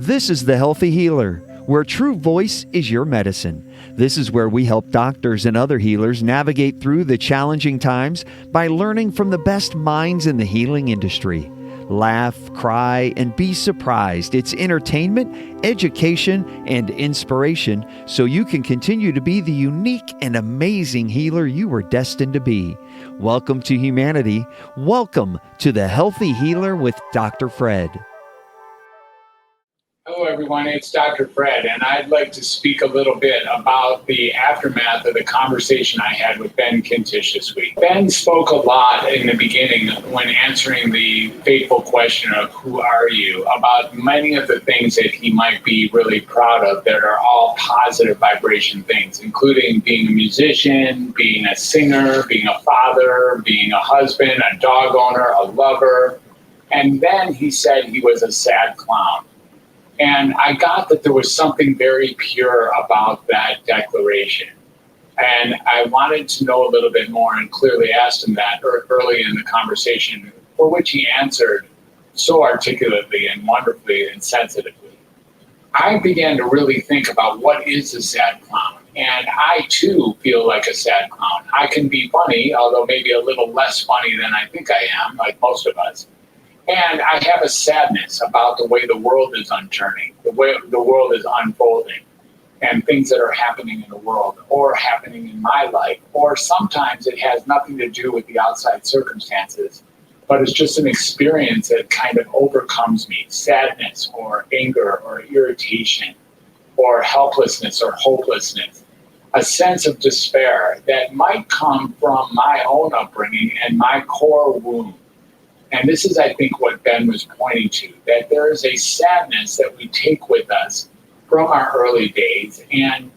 This is The Healthy Healer, where true voice is your medicine. This is where we help doctors and other healers navigate through the challenging times by learning from the best minds in the healing industry. Laugh, cry, and be surprised. It's entertainment, education, and inspiration so you can continue to be the unique and amazing healer you were destined to be. Welcome to humanity. Welcome to The Healthy Healer with Dr. Fred. Hello, everyone. It's Dr. Fred, and I'd like to speak a little bit about the aftermath of the conversation I had with Ben Kintisch this week. Ben spoke a lot in the beginning when answering the fateful question of who are you, about many of the things that he might be really proud of that are all positive vibration things, including being a musician, being a singer, being a father, being a husband, a dog owner, a lover. And then he said he was a sad clown. And I got that there was something very pure about that declaration. And I wanted to know a little bit more and clearly asked him that early in the conversation, for which he answered so articulately and wonderfully and sensitively. I began to really think about what is a sad clown. And I, too, feel like a sad clown. I can be funny, although maybe a little less funny than I think I am, like most of us. And I have a sadness about the way the world is unturning, the way the world is unfolding, and things that are happening in the world or happening in my life. Or sometimes it has nothing to do with the outside circumstances, but it's just an experience that kind of overcomes me. Sadness or anger or irritation or helplessness or hopelessness. A sense of despair that might come from my own upbringing and my core wound. And this is, I think, what Ben was pointing to, that there is a sadness that we take with us from our early days, and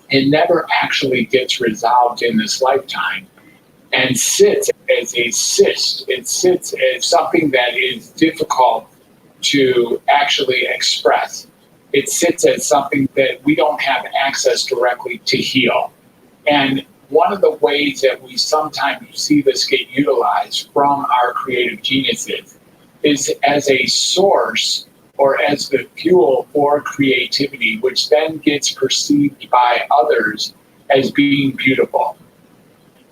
it never actually gets resolved in this lifetime and sits as a cyst. It sits as something that is difficult to actually express. It sits as something that we don't have access directly to heal. And one of the ways that we sometimes see this get utilized from our creative geniuses is as a source or as the fuel for creativity, which then gets perceived by others as being beautiful.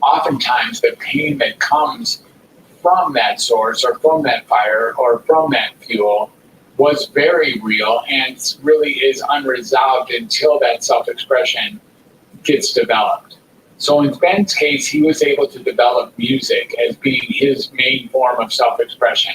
Oftentimes, the pain that comes from that source or from that fire or from that fuel was very real and really is unresolved until that self-expression gets developed. So in Ben's case, he was able to develop music as being his main form of self-expression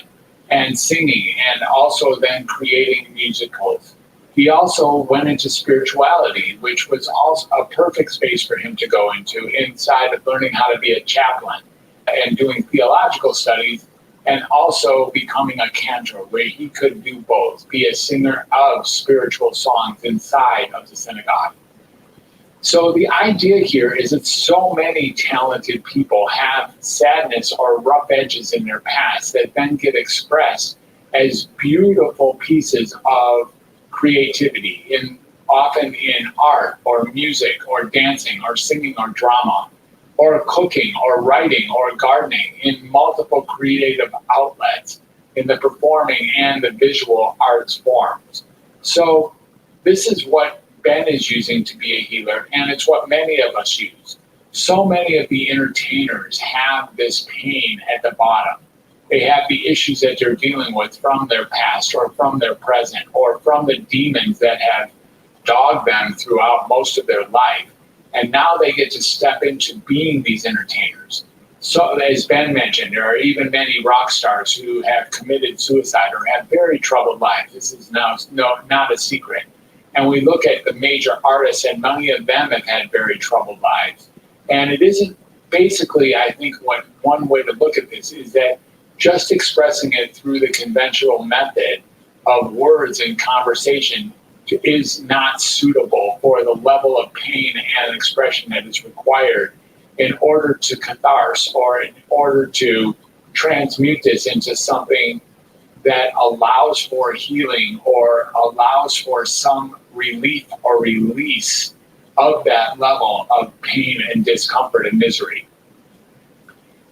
and singing, and also then creating musicals. He also went into spirituality, which was also a perfect space for him to go into inside of learning how to be a chaplain and doing theological studies, and also becoming a cantor, where he could do both, be a singer of spiritual songs inside of the synagogue. So the idea here is that so many talented people have sadness or rough edges in their past that then get expressed as beautiful pieces of creativity, often in art or music or dancing or singing or drama or cooking or writing or gardening, in multiple creative outlets in the performing and the visual arts forms. So this is what Ben is using to be a healer, and it's what many of us use. So many of the entertainers have this pain at the bottom. They have the issues that they're dealing with from their past or from their present or from the demons that have dogged them throughout most of their life. And now they get to step into being these entertainers. So as Ben mentioned, there are even many rock stars who have committed suicide or have very troubled lives. This is now not a secret. And we look at the major artists, and many of them have had very troubled lives. And it isn't basically, I think, what one way to look at this is that just expressing it through the conventional method of words and conversation is not suitable for the level of pain and expression that is required in order to catharsis or in order to transmute this into something that allows for healing or allows for some relief or release of that level of pain and discomfort and misery.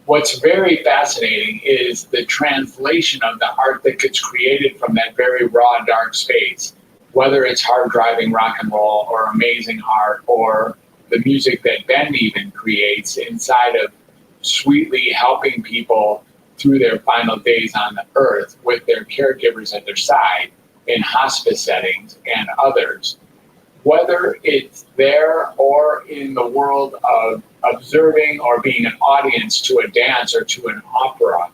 What's very fascinating is the translation of the art that gets created from that very raw, dark space, whether it's hard-driving rock and roll or amazing art or the music that Ben even creates inside of sweetly helping people through their final days on the earth with their caregivers at their side in hospice settings and others. Whether it's there or in the world of observing or being an audience to a dance or to an opera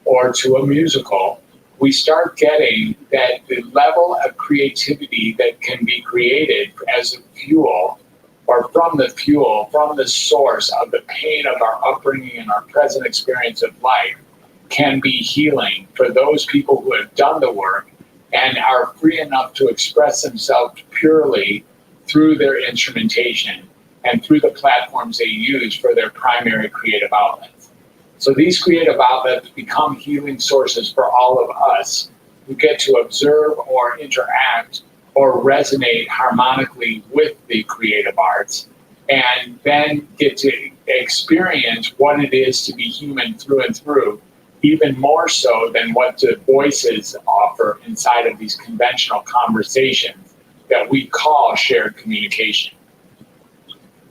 or to a musical, we start getting that the level of creativity that can be created as a fuel or from the source of the pain of our upbringing and our present experience of life can be healing for those people who have done the work and are free enough to express themselves purely through their instrumentation and through the platforms they use for their primary creative outlets. So these creative outlets become healing sources for all of us who get to observe or interact or resonate harmonically with the creative arts and then get to experience what it is to be human through and through, even more so than what the voices offer inside of these conventional conversations that we call shared communication.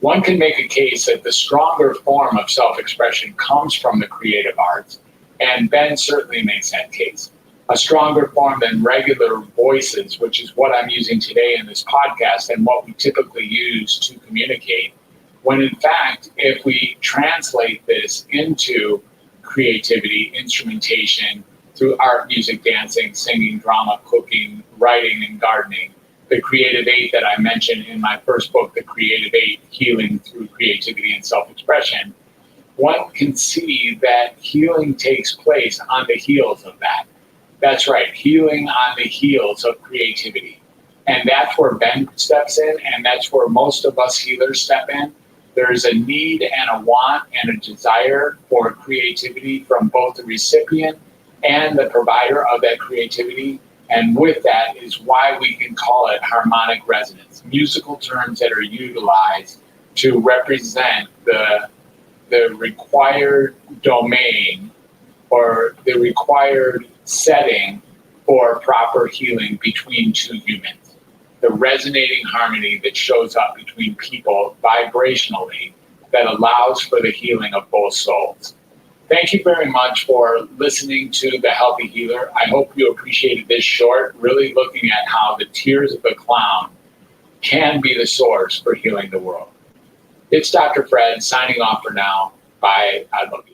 One can make a case that the stronger form of self-expression comes from the creative arts, and Ben certainly makes that case. A stronger form than regular voices, which is what I'm using today in this podcast and what we typically use to communicate, when in fact, if we translate this into creativity, instrumentation, through art, music, dancing, singing, drama, cooking, writing, and gardening, the Creative Eight that I mentioned in my first book, The Creative Eight, Healing Through Creativity and Self-Expression, one can see that healing takes place on the heels of that. That's right, healing on the heels of creativity. And that's where Ben steps in, and that's where most of us healers step in. There's a need and a want and a desire for creativity from both the recipient and the provider of that creativity. And with that is why we can call it harmonic resonance, musical terms that are utilized to represent the required domain or the required setting for proper healing between two humans. The resonating harmony that shows up between people vibrationally that allows for the healing of both souls. Thank you very much for listening to The Healthy Healer. I hope you appreciated this short, really looking at how the tears of the clown can be the source for healing the world. It's Dr. Fred signing off for now. Bye. I love you.